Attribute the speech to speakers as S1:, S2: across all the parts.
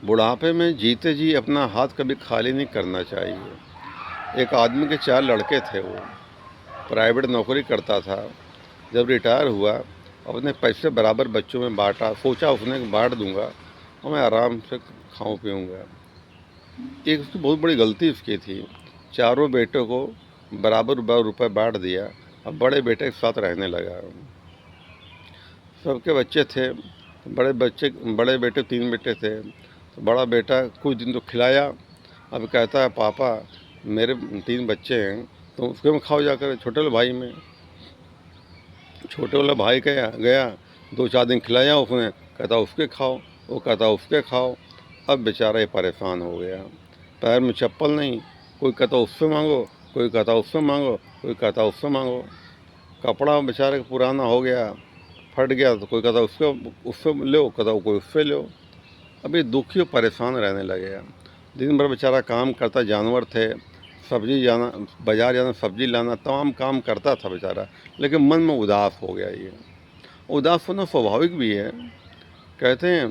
S1: बुढ़ापे में जीते जी अपना हाथ कभी खाली नहीं करना चाहिए। एक आदमी के 4 लड़के थे। वो प्राइवेट नौकरी करता था। जब रिटायर हुआ, अपने पैसे बराबर बच्चों में बांटा। सोचा उसने कि बांट दूंगा और मैं आराम से खाऊं पीऊँगा। एक उसकी बहुत बड़ी गलती उसकी थी। चारों बेटों को बराबर रुपए बांट दिया। अब बड़े बेटे के साथ रहने लगा। सबके बच्चे थे, तो बड़े बेटे 3 बेटे थे। तो बड़ा बेटा कुछ दिन तो खिलाया। अब कहता है, पापा मेरे 3 बच्चे हैं, तो उसके में खाओ जाकर। छोटे वाले भाई में, छोटे वाला भाई गया 2-4 दिन खिलाया उसने, कहता उसके खाओ, वो कहता उसके खाओ। अब बेचारा ये परेशान हो गया। पैर में चप्पल नहीं, कोई कहता उससे मांगो, कोई कहता उससे मांगो, कोई कहता उससे मांगो। कपड़ा बेचारे का पुराना हो गया, फट गया, तो कोई कहता उससे उससे लो, कहता कोई उससे लो। अभी दुखी और परेशान रहने लगे। दिन भर बेचारा काम करता, जानवर थे, सब्जी जाना, बाजार जाना, सब्जी लाना, तमाम काम करता था बेचारा, लेकिन मन में उदास हो गया। ये उदास होना स्वाभाविक भी है। कहते हैं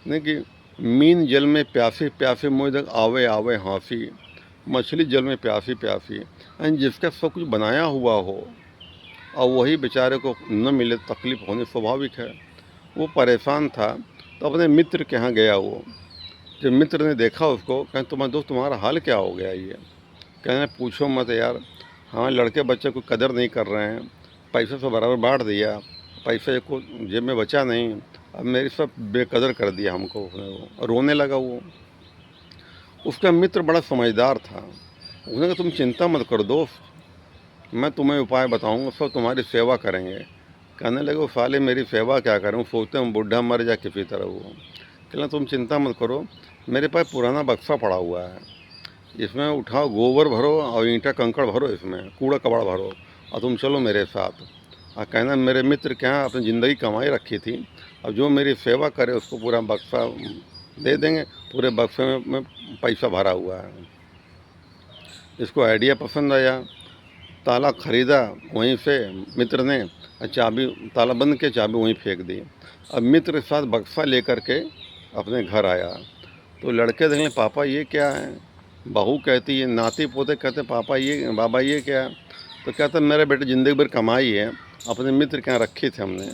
S1: नहीं कि मीन जल में प्यासी प्यासी, मुँह तक आवे आवे हाँसी। मछली जल में प्यासी प्यासी, यानी जिसका सब कुछ बनाया हुआ हो और वही बेचारे को न मिले, तकलीफ़ होनी स्वाभाविक है। वो परेशान था, तो अपने मित्र के यहाँ गया। वो जब मित्र ने देखा उसको, कहें तुम्हारा दोस्त, तुम्हारा हाल क्या हो गया? ये कहने, पूछो मत यार, हाँ लड़के बच्चे को कदर नहीं कर रहे हैं। पैसे से बराबर बांट दिया, पैसे को जेब में बचा नहीं। अब मेरी सब बेकदर कर दिया हमको उसने। वो रोने लगा। वो उसका मित्र बड़ा समझदार था। उसने कहा, तुम चिंता मत करो दोस्त, मैं तुम्हें उपाय बताऊंगा, सब तुम्हारी सेवा करेंगे। कहने लगे, वो साले मेरी सेवा क्या करूँ, सोचते हूँ बूढ़ा मर जाए किसी तरह। वो कहना, तुम चिंता मत करो, मेरे पास पुराना बक्सा पड़ा हुआ है, इसमें उठाओ, गोबर भरो और ईंटा कंकड़ भरो, इसमें कूड़ा कबाड़ भरो, और तुम चलो मेरे साथ। और कहना, मेरे मित्र क्या अपनी ज़िंदगी कमाई रखी थी, अब जो मेरी सेवा करे उसको पूरा बक्सा दे देंगे। पूरे बक्से में पैसा भरा हुआ है। इसको आइडिया पसंद आया, ताला खरीदा वहीं से मित्र ने, चाबी, ताला बंद के चाबी वहीं फेंक दी। अब मित्र के साथ बक्सा लेकर के अपने घर आया, तो लड़के देखें, पापा ये क्या है? बहू कहती है, नाती पोते कहते, पापा ये, बाबा ये क्या है? तो कहता, मेरे बेटे ज़िंदगी भर कमाई है, अपने मित्र के यहाँ रखी थी हमने,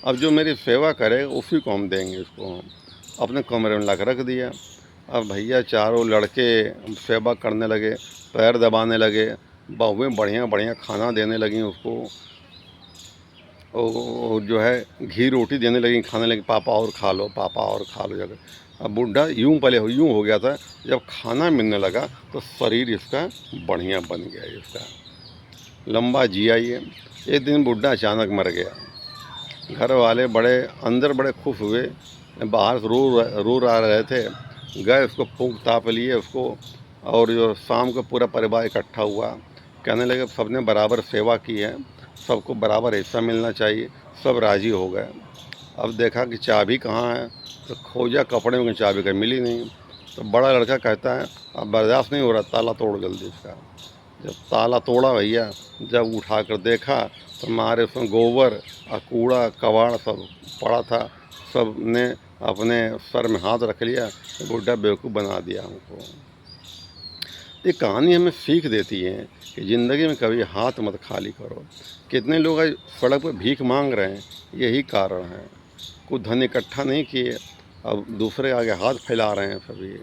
S1: अब जो मेरी सेवा करे उसी को हम देंगे। इसको हम अपने कमरे में ला रख दिया। अब भैया चारों लड़के सेवा करने लगे, पैर दबाने लगे, बहुएं बढ़िया बढ़िया खाना देने लगी उसको, और जो है घी रोटी देने लगी, खाने लगी, पापा और खा लो, पापा और खा लो जगह। अब बुढ़ा यूँ पहले यूँ हो गया था, जब खाना मिलने लगा तो शरीर इसका बढ़िया बन गया, इसका लंबा जिया ये। एक दिन बुढ़ा अचानक मर गया। घर वाले बड़े अंदर बड़े खुश हुए, बाहर से रो रा रहे थे। गए उसको फूंक ताप लिए उसको, और जो शाम को पूरा परिवार इकट्ठा हुआ। कहने लगे, सबने बराबर सेवा की है, सबको बराबर हिस्सा मिलना चाहिए। सब राज़ी हो गए। अब देखा कि चाबी कहाँ है, तो खोजा कपड़े में, चाबी का मिली नहीं। तो बड़ा लड़का कहता है, अब बर्दाश्त नहीं हो रहा, ताला तोड़ जल्दी इसका। जब ताला तोड़ा भैया, जब उठा कर देखा तो मारे उसमें गोबर और कूड़ा कबाड़ सब पड़ा था। सब ने अपने सर में हाथ रख लिया, बुढ़ा बेवकूफ़ बना दिया हमको। ये कहानी हमें सीख देती है कि ज़िंदगी में कभी हाथ मत खाली करो। कितने लोग आज सड़क पर भीख मांग रहे हैं, यही कारण है। कुछ धन इकट्ठा नहीं किए, अब दूसरे आगे हाथ फैला रहे हैं सभी।